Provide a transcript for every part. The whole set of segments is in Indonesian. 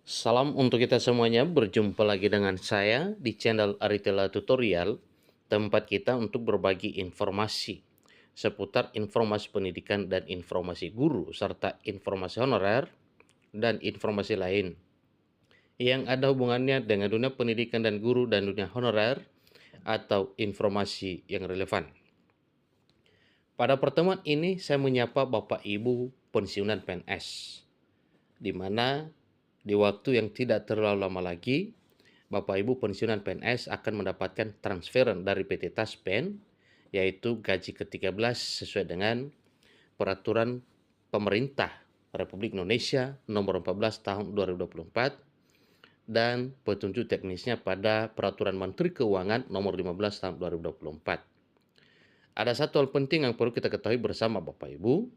Salam untuk kita semuanya, berjumpa lagi dengan saya di channel Aritela Tutorial, tempat kita untuk berbagi informasi seputar informasi pendidikan dan informasi guru, serta informasi honorer dan informasi lain yang ada hubungannya dengan dunia pendidikan dan guru dan dunia honorer atau informasi yang relevan. Pada pertemuan ini saya menyapa Bapak Ibu pensiunan PNS, di mana di waktu yang tidak terlalu lama lagi, Bapak Ibu pensiunan PNS akan mendapatkan transferan dari PT Taspen, yaitu gaji ke-13 sesuai dengan Peraturan Pemerintah Republik Indonesia Nomor 14 Tahun 2024 dan petunjuk teknisnya pada Peraturan Menteri Keuangan Nomor 15 Tahun 2024. Ada satu hal penting yang perlu kita ketahui bersama Bapak Ibu,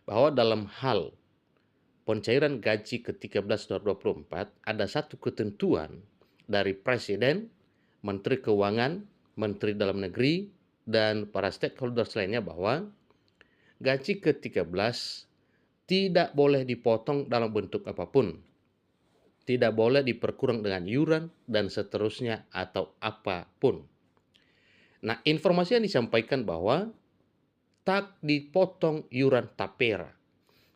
bahwa dalam hal pencairan gaji ke-13 2024 ada satu ketentuan dari Presiden, Menteri Keuangan, Menteri Dalam Negeri, dan para stakeholders lainnya bahwa gaji ke-13 tidak boleh dipotong dalam bentuk apapun, tidak boleh diperkurang dengan iuran, dan seterusnya atau apapun. Nah, informasi yang disampaikan bahwa tak dipotong iuran tapera.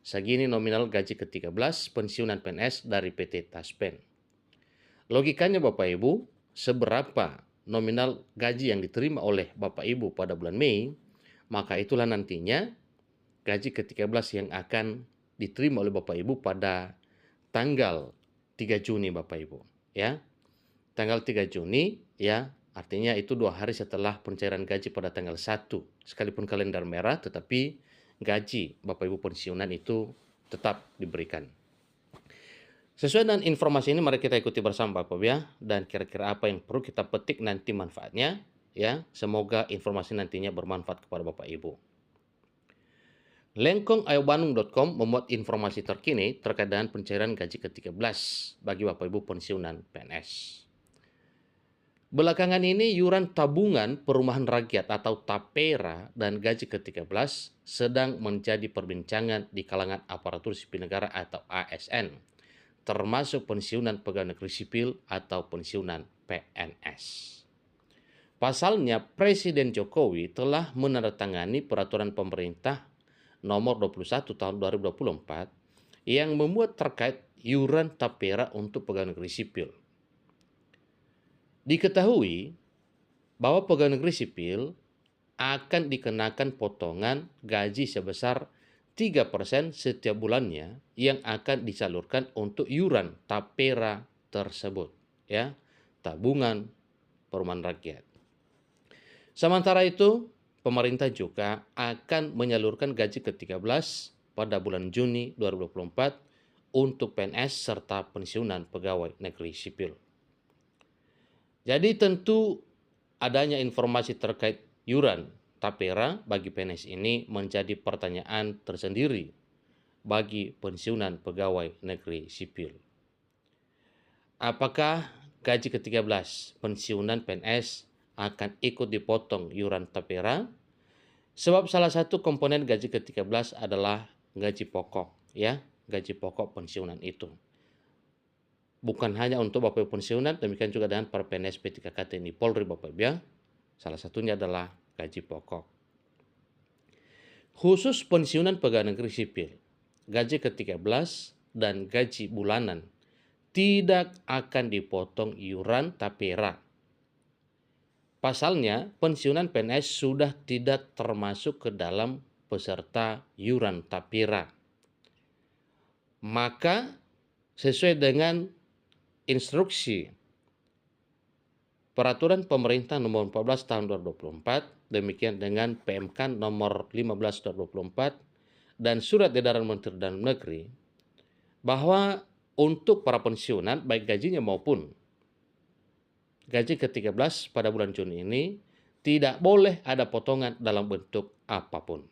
Segini nominal gaji ke-13 pensiunan PNS dari PT Taspen. Logikanya Bapak Ibu, seberapa nominal gaji yang diterima oleh Bapak Ibu pada bulan Mei, maka itulah nantinya gaji ke-13 yang akan diterima oleh Bapak Ibu pada tanggal 3 Juni Bapak Ibu. Ya, tanggal 3 Juni ya, artinya itu 2 hari setelah pencairan gaji pada tanggal 1. Sekalipun kalender merah, tetapi gaji Bapak Ibu pensiunan itu tetap diberikan. Sesuai dengan informasi ini, mari kita ikuti bersama Bapak Ibu ya, dan kira-kira apa yang perlu kita petik nanti manfaatnya ya. Semoga informasi nantinya bermanfaat kepada Bapak Ibu. Lengkongayobandung.com memuat informasi terkini terkait dengan pencairan gaji ke-13 bagi Bapak Ibu pensiunan PNS. Belakangan ini iuran tabungan perumahan rakyat atau TAPERA dan gaji ke-13 sedang menjadi perbincangan di kalangan aparatur sipil negara atau ASN, termasuk pensiunan pegawai negeri sipil atau pensiunan PNS. Pasalnya, Presiden Jokowi telah menandatangani peraturan pemerintah nomor 21 tahun 2024 yang memuat terkait iuran tapera untuk pegawai negeri sipil. Diketahui bahwa pegawai negeri sipil akan dikenakan potongan gaji sebesar 3% setiap bulannya yang akan disalurkan untuk iuran tapera tersebut, ya, tabungan perumahan rakyat. Sementara itu, pemerintah juga akan menyalurkan gaji ke-13 pada bulan Juni 2024 untuk PNS serta pensiunan pegawai negeri sipil. Jadi tentu adanya informasi terkait iuran tapera bagi PNS ini menjadi pertanyaan tersendiri bagi pensiunan pegawai negeri sipil. Apakah gaji ke-13 pensiunan PNS akan ikut dipotong iuran tapera? Sebab salah satu komponen gaji ke-13 adalah gaji pokok, ya, gaji pokok pensiunan itu. Bukan hanya untuk Bapak Ibu pensiunan, demikian juga dengan para PNS P3K TNI Polri Bapak Ibu ya. Salah satunya adalah gaji pokok. Khusus pensiunan pegawai negeri sipil, gaji ke-13 dan gaji bulanan tidak akan dipotong iuran tapera. Pasalnya, pensiunan PNS sudah tidak termasuk ke dalam peserta iuran tapera. Maka, sesuai dengan instruksi Peraturan Pemerintah Nomor 14 Tahun 2024, demikian dengan PMK Nomor 15 2024 dan Surat Edaran Menteri Dalam Negeri, bahwa untuk para pensiunan baik gajinya maupun gaji ke-13 pada bulan Juni ini tidak boleh ada potongan dalam bentuk apapun.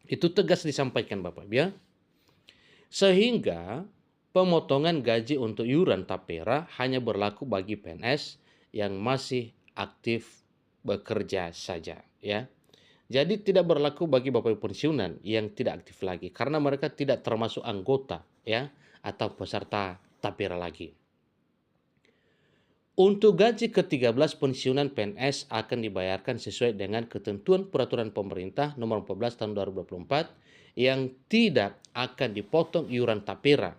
Itu tegas disampaikan Bapak ya. Sehingga pemotongan gaji untuk iuran tapera hanya berlaku bagi PNS yang masih aktif bekerja saja, ya. Jadi tidak berlaku bagi Bapak Ibu pensiunan yang tidak aktif lagi karena mereka tidak termasuk anggota, ya, atau peserta tapera lagi. Untuk gaji ke-13 pensiunan PNS akan dibayarkan sesuai dengan ketentuan peraturan pemerintah nomor 14 tahun 2024 yang tidak akan dipotong iuran tapera.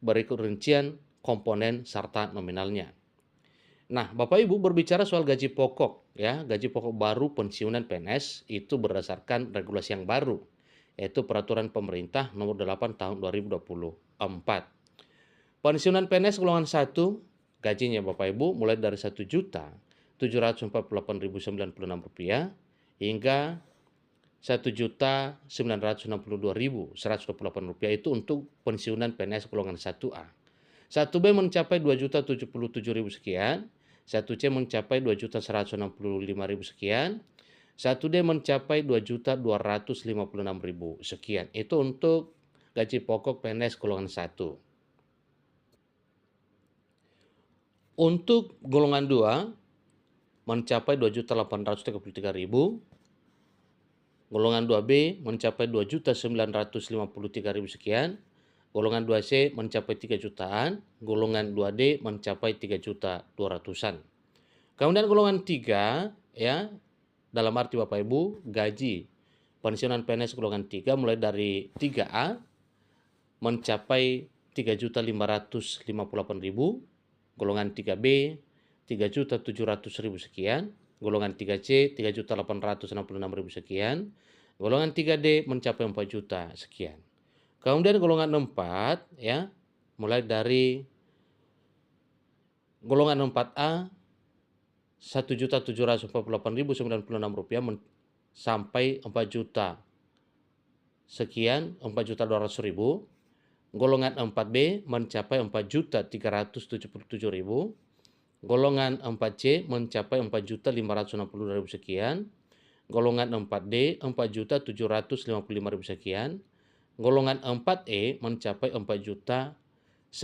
Berikut rincian komponen serta nominalnya. Nah, Bapak Ibu berbicara soal gaji pokok ya, gaji pokok baru pensiunan PNS itu berdasarkan regulasi yang baru, yaitu peraturan pemerintah nomor 8 tahun 2024. Pensiunan PNS golongan 1 gajinya Bapak Ibu mulai dari Rp1.748.096 hingga Rp1.962.128 itu untuk pensiunan PNS golongan 1A. 1B mencapai Rp2.077.000 sekian, 1C mencapai Rp2.165.000 sekian, 1D mencapai Rp2.256.000 sekian. Itu untuk gaji pokok PNS golongan 1. Untuk golongan 2 mencapai Rp2.833.000, golongan 2B mencapai Rp2.953.000 sekian, golongan 2C mencapai 3 jutaan, golongan 2D mencapai 3.200.000-an. Kemudian golongan 3 ya, dalam arti Bapak Ibu, gaji pensiunan PNS golongan 3 mulai dari 3A mencapai Rp3.558.000, golongan 3B 3.700.000 sekian, golongan 3C 3.866.000 sekian, golongan 3D mencapai 4 juta sekian. Kemudian golongan 4 ya, mulai dari golongan 4A Rp1.748.096 sampai 4 juta sekian, 4.200.000. Golongan 4B mencapai 4.377.000, golongan 4C mencapai 4.560.000 sekian, golongan 4D 4.755.000 sekian, golongan 4E mencapai 4.957.000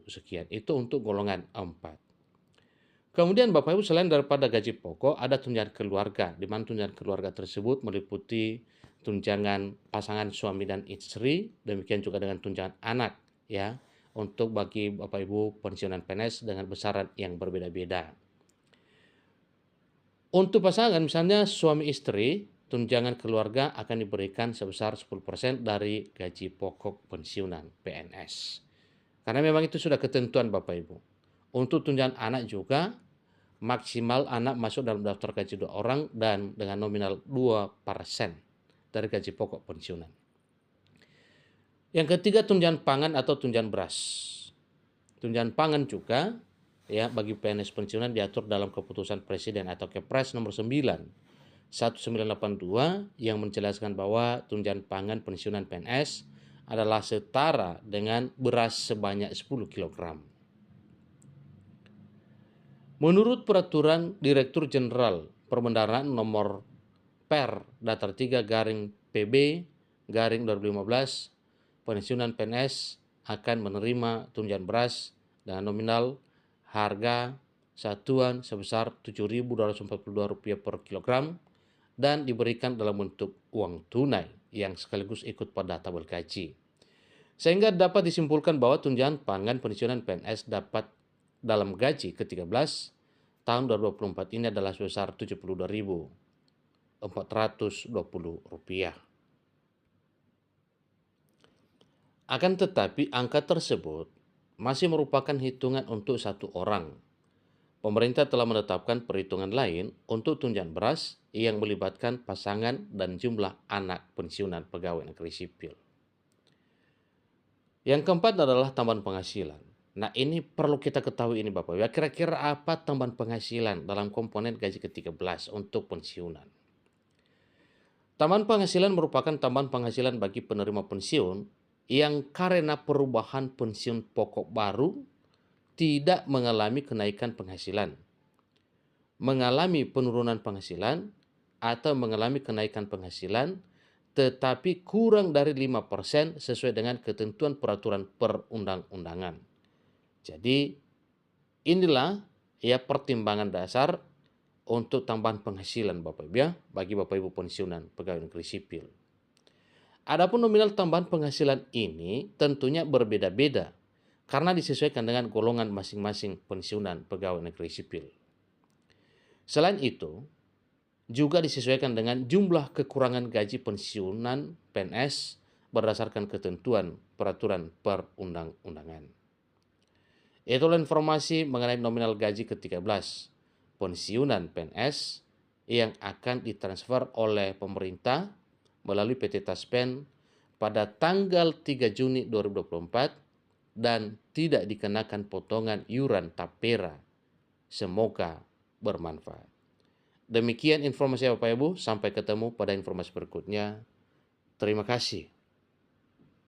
sekian. Itu untuk golongan 4. Kemudian Bapak Ibu, selain daripada gaji pokok, ada tunjangan keluarga, di mana tunjangan keluarga tersebut meliputi tunjangan pasangan suami dan istri, demikian juga dengan tunjangan anak ya, untuk bagi Bapak Ibu pensiunan PNS dengan besaran yang berbeda-beda. Untuk pasangan misalnya suami istri, tunjangan keluarga akan diberikan sebesar 10% dari gaji pokok pensiunan PNS. Karena memang itu sudah ketentuan Bapak Ibu. Untuk tunjangan anak juga maksimal anak masuk dalam daftar gaji 2 orang dan dengan nominal 2% dari gaji pokok pensiunan. Yang ketiga, tunjangan pangan atau tunjangan beras. Tunjangan pangan juga ya bagi PNS pensiunan diatur dalam keputusan Presiden atau Kepres nomor 1982 yang menjelaskan bahwa tunjangan pangan pensiunan PNS adalah setara dengan beras sebanyak 10 kg. Menurut peraturan Direktur Jenderal Perbendaharaan nomor Per Datar 3 garing PB garing 2015, pensiunan PNS akan menerima tunjangan beras dengan nominal harga satuan sebesar Rp7.242 per kilogram dan diberikan dalam bentuk uang tunai yang sekaligus ikut pada tabel gaji. Sehingga dapat disimpulkan bahwa tunjangan pangan pensiunan PNS dapat dalam gaji ke-13 tahun 2024 ini adalah sebesar Rp72.420. Akan tetapi angka tersebut masih merupakan hitungan untuk satu orang. Pemerintah telah menetapkan perhitungan lain untuk tunjangan beras yang melibatkan pasangan dan jumlah anak pensiunan pegawai negeri sipil. Yang keempat adalah tambahan penghasilan. Nah, ini perlu kita ketahui ini Bapak. Ya, kira-kira apa tambahan penghasilan dalam komponen gaji ke-13 untuk pensiunan? Tambahan penghasilan merupakan tambahan penghasilan bagi penerima pensiun yang karena perubahan pensiun pokok baru tidak mengalami kenaikan penghasilan, mengalami penurunan penghasilan, atau mengalami kenaikan penghasilan tetapi kurang dari 5% sesuai dengan ketentuan peraturan perundang-undangan. Jadi inilah ya pertimbangan dasar untuk tambahan penghasilan Bapak Ibu ya, bagi Bapak Ibu pensiunan pegawai negeri sipil. Adapun nominal tambahan penghasilan ini tentunya berbeda-beda karena disesuaikan dengan golongan masing-masing pensiunan pegawai negeri sipil. Selain itu, juga disesuaikan dengan jumlah kekurangan gaji pensiunan PNS berdasarkan ketentuan peraturan perundang-undangan. Itulah informasi mengenai nominal gaji ke-13 pensiunan PNS yang akan ditransfer oleh pemerintah melalui PT Taspen pada tanggal 3 Juni 2024 dan tidak dikenakan potongan iuran tapera. Semoga bermanfaat. Demikian informasi Bapak Ibu, sampai ketemu pada informasi berikutnya. Terima kasih.